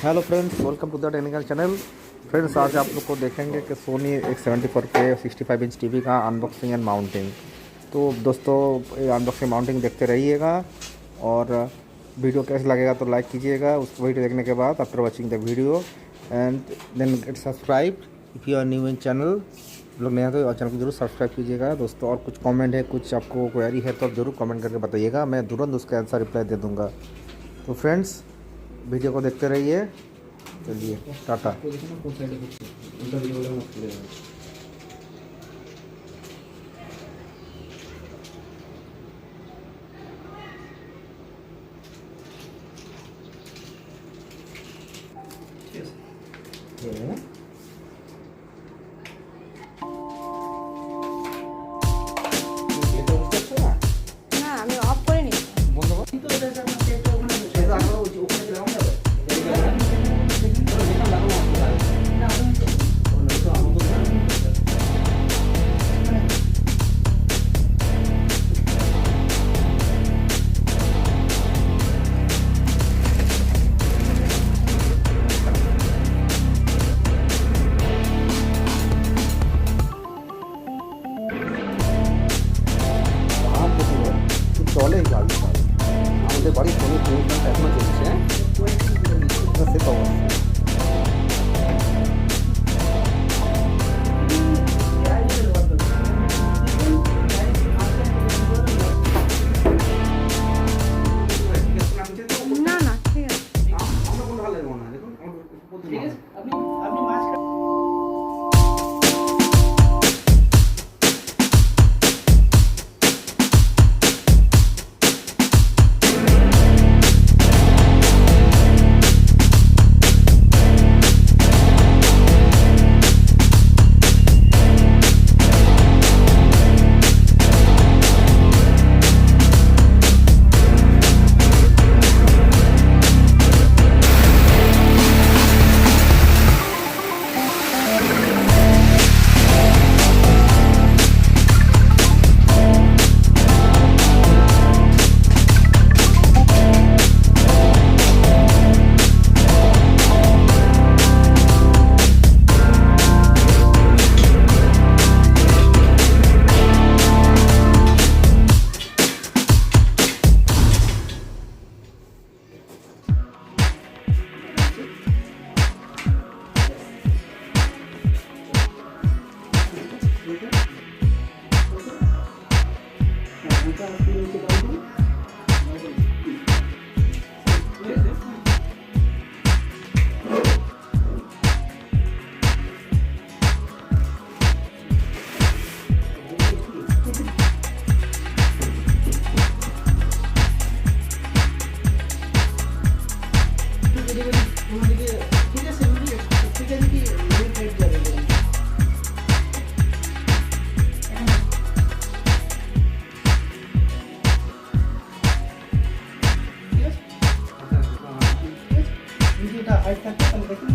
Hello friends, welcome to the technical channel. Friends, आज आप लोग को देखेंगे कि सोनी x74k 65 इंच टीवी का अनबॉक्सिंग एंड माउंटिंग। तो दोस्तों, ये अनबॉक्सिंग माउंटिंग देखते रहिएगा और वीडियो कैसा लगेगा तो लाइक कीजिएगा उस वीडियो देखने के बाद, after watching the video, and then get subscribe if you are new in channel. लोग नए तो चैनल को जरूर सब्सक्राइब कीजिएगा दोस्तों। और कुछ कमेंट है, कुछ आपको क्वेरी है तो आप ज़रूर कमेंट करके बताइएगा, मैं तुरंत उसका आंसर रिप्लाई दे दूँगा। तो फ्रेंड्स, वीडियो को देखते रहिए। चलिए, टाटा। না আমি অফ করে নিই। চলে গাড়ি আমাদের বাড়ি কোনো প্রোগ্রামটা এখনো চলছে, সে তো না না ঠিক আছে। হাইট থাকতে তাহলে দেখুন